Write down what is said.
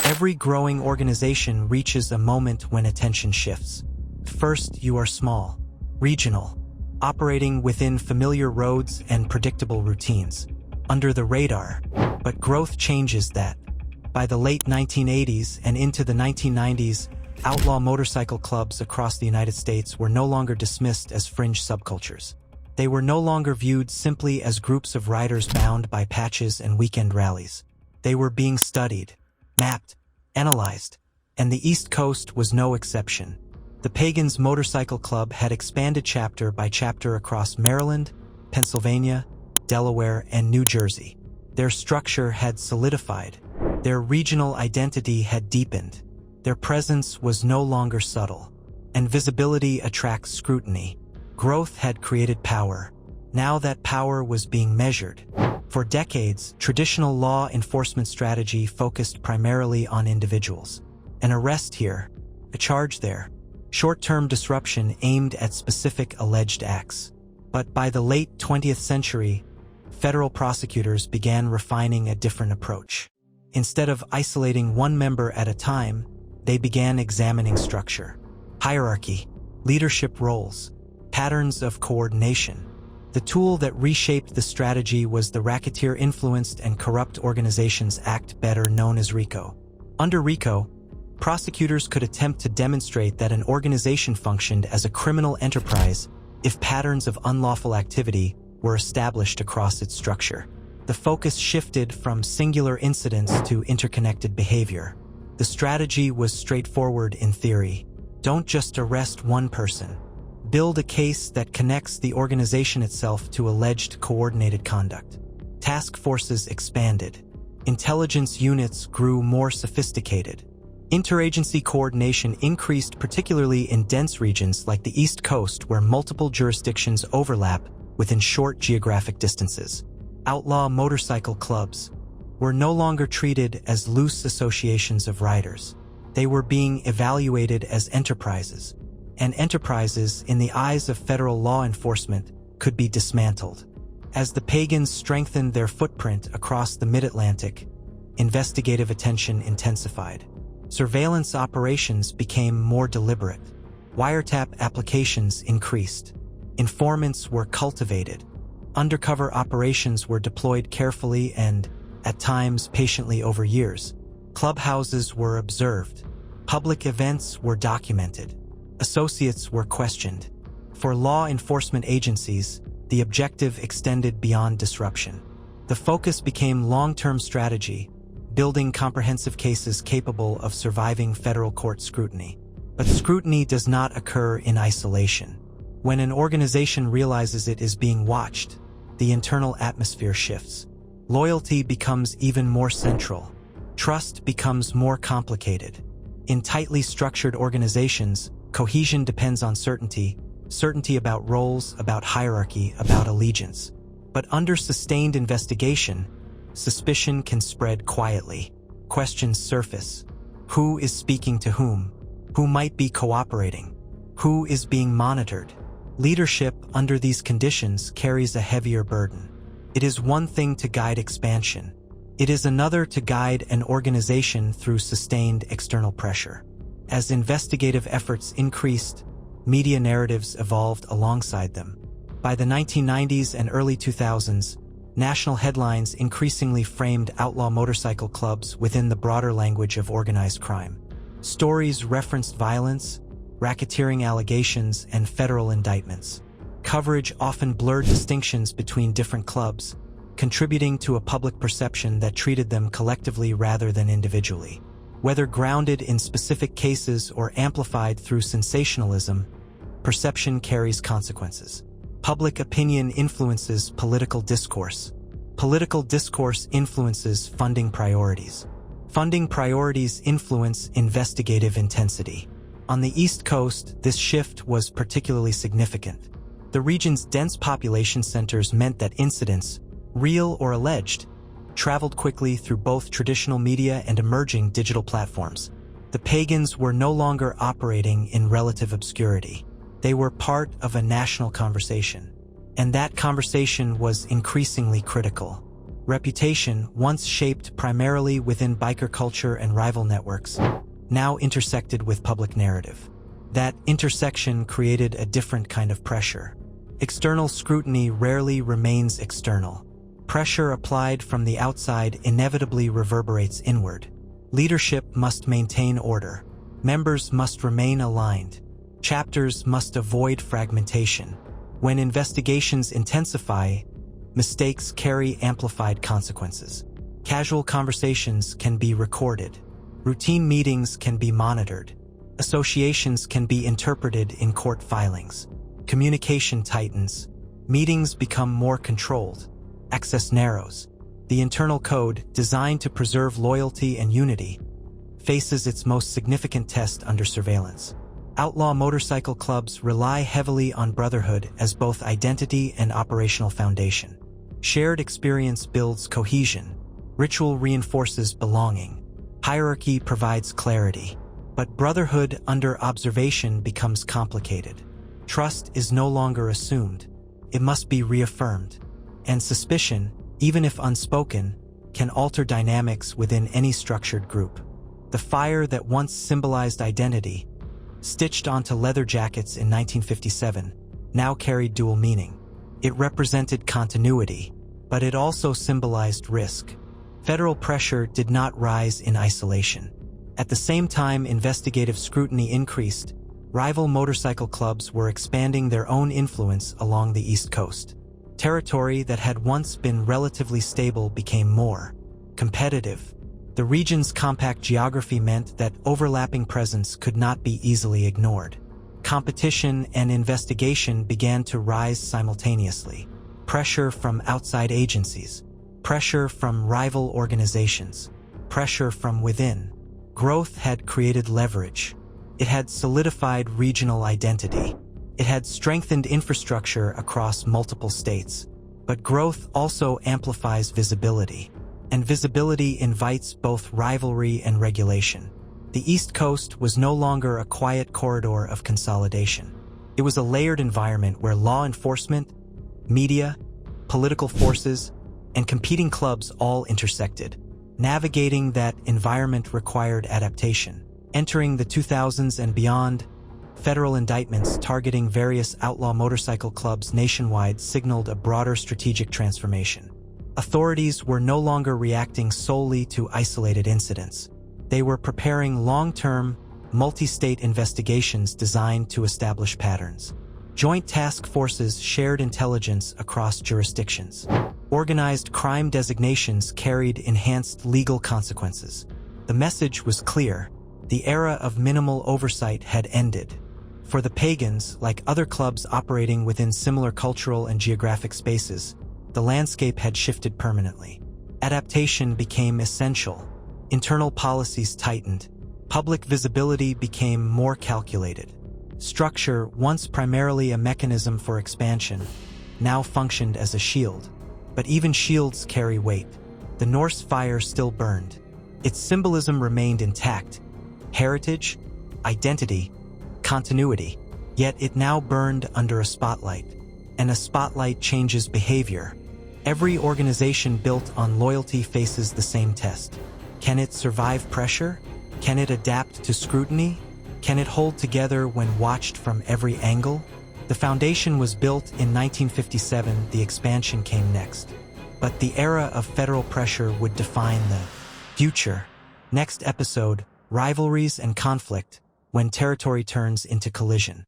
Every growing organization reaches a moment when attention shifts. First, you are small, regional, operating within familiar roads and predictable routines, under the radar. But growth changes that. By the late 1980s and into the 1990s, outlaw motorcycle clubs across the United States were no longer dismissed as fringe subcultures. They were no longer viewed simply as groups of riders bound by patches and weekend rallies. They were being studied, mapped, analyzed, and the East Coast was no exception. The Pagans Motorcycle Club had expanded chapter by chapter across Maryland, Pennsylvania, Delaware, and New Jersey. Their structure had solidified. Their regional identity had deepened. Their presence was no longer subtle, and visibility attracts scrutiny. Growth had created power. Now that power was being measured. For decades, traditional law enforcement strategy focused primarily on individuals. An arrest here, a charge there, short-term disruption aimed at specific alleged acts. But by the late 20th century, federal prosecutors began refining a different approach. Instead of isolating one member at a time, they began examining structure, hierarchy, leadership roles, patterns of coordination. The tool that reshaped the strategy was the Racketeer-influenced and Corrupt Organizations Act, better known as RICO. Under RICO, prosecutors could attempt to demonstrate that an organization functioned as a criminal enterprise if patterns of unlawful activity were established across its structure. The focus shifted from singular incidents to interconnected behavior. The strategy was straightforward in theory. Don't just arrest one person. Build a case that connects the organization itself to alleged coordinated conduct. Task forces expanded. Intelligence units grew more sophisticated. Interagency coordination increased, particularly in dense regions like the East Coast, where multiple jurisdictions overlap within short geographic distances. Outlaw motorcycle clubs were no longer treated as loose associations of riders. They were being evaluated as enterprises, and enterprises, in the eyes of federal law enforcement, could be dismantled. As the Pagans strengthened their footprint across the mid-Atlantic, investigative attention intensified. Surveillance operations became more deliberate. Wiretap applications increased. Informants were cultivated. Undercover operations were deployed carefully and, at times, patiently over years. Clubhouses were observed. Public events were documented. Associates were questioned. For law enforcement agencies, the objective extended beyond disruption. The focus became long-term strategy, building comprehensive cases capable of surviving federal court scrutiny. But scrutiny does not occur in isolation. When an organization realizes it is being watched, the internal atmosphere shifts. Loyalty becomes even more central. Trust becomes more complicated. In tightly structured organizations, cohesion depends on certainty about roles, about hierarchy, about allegiance. But under sustained investigation, suspicion can spread quietly. Questions surface. Who is speaking to whom? Who might be cooperating? Who is being monitored? Leadership under these conditions carries a heavier burden. It is one thing to guide expansion. It is another to guide an organization through sustained external pressure. As investigative efforts increased, media narratives evolved alongside them. By the 1990s and early 2000s, national headlines increasingly framed outlaw motorcycle clubs within the broader language of organized crime. Stories referenced violence, racketeering allegations, and federal indictments. Coverage often blurred distinctions between different clubs, contributing to a public perception that treated them collectively rather than individually. Whether grounded in specific cases or amplified through sensationalism, perception carries consequences. Public opinion influences political discourse. Political discourse influences funding priorities. Funding priorities influence investigative intensity. On the East Coast, this shift was particularly significant. The region's dense population centers meant that incidents, real or alleged, traveled quickly through both traditional media and emerging digital platforms. The Pagans were no longer operating in relative obscurity. They were part of a national conversation. And that conversation was increasingly critical. Reputation, once shaped primarily within biker culture and rival networks, now intersected with public narrative. That intersection created a different kind of pressure. External scrutiny rarely remains external. Pressure applied from the outside inevitably reverberates inward. Leadership must maintain order. Members must remain aligned. Chapters must avoid fragmentation. When investigations intensify, mistakes carry amplified consequences. Casual conversations can be recorded. Routine meetings can be monitored. Associations can be interpreted in court filings. Communication tightens. Meetings become more controlled. Access narrows. The internal code, designed to preserve loyalty and unity, faces its most significant test under surveillance. Outlaw motorcycle clubs rely heavily on brotherhood as both identity and operational foundation. Shared experience builds cohesion. Ritual reinforces belonging. Hierarchy provides clarity. But brotherhood under observation becomes complicated. Trust is no longer assumed. It must be reaffirmed. And suspicion, even if unspoken, can alter dynamics within any structured group. The fire that once symbolized identity, stitched onto leather jackets in 1957, now carried dual meaning. It represented continuity, but it also symbolized risk. Federal pressure did not rise in isolation. At the same time investigative scrutiny increased, rival motorcycle clubs were expanding their own influence along the East Coast. Territory that had once been relatively stable became more competitive. The region's compact geography meant that overlapping presence could not be easily ignored. Competition and investigation began to rise simultaneously. Pressure from outside agencies, pressure from rival organizations, pressure from within. Growth had created leverage. It had solidified regional identity. It had strengthened infrastructure across multiple states. But growth also amplifies visibility. And visibility invites both rivalry and regulation. The East Coast was no longer a quiet corridor of consolidation. It was a layered environment where law enforcement, media, political forces, and competing clubs all intersected. Navigating that environment required adaptation. Entering the 2000s and beyond, federal indictments targeting various outlaw motorcycle clubs nationwide signaled a broader strategic transformation. Authorities were no longer reacting solely to isolated incidents. They were preparing long-term, multi-state investigations designed to establish patterns. Joint task forces shared intelligence across jurisdictions. Organized crime designations carried enhanced legal consequences. The message was clear. The era of minimal oversight had ended. For the Pagans, like other clubs operating within similar cultural and geographic spaces, the landscape had shifted permanently. Adaptation became essential. Internal policies tightened. Public visibility became more calculated. Structure, once primarily a mechanism for expansion, now functioned as a shield. But even shields carry weight. The Norse fire still burned. Its symbolism remained intact. Heritage, identity, continuity. Yet it now burned under a spotlight. And a spotlight changes behavior. Every organization built on loyalty faces the same test. Can it survive pressure? Can it adapt to scrutiny? Can it hold together when watched from every angle? The foundation was built in 1957, the expansion came next. But the era of federal pressure would define the future. Next episode, rivalries and conflict, when territory turns into collision.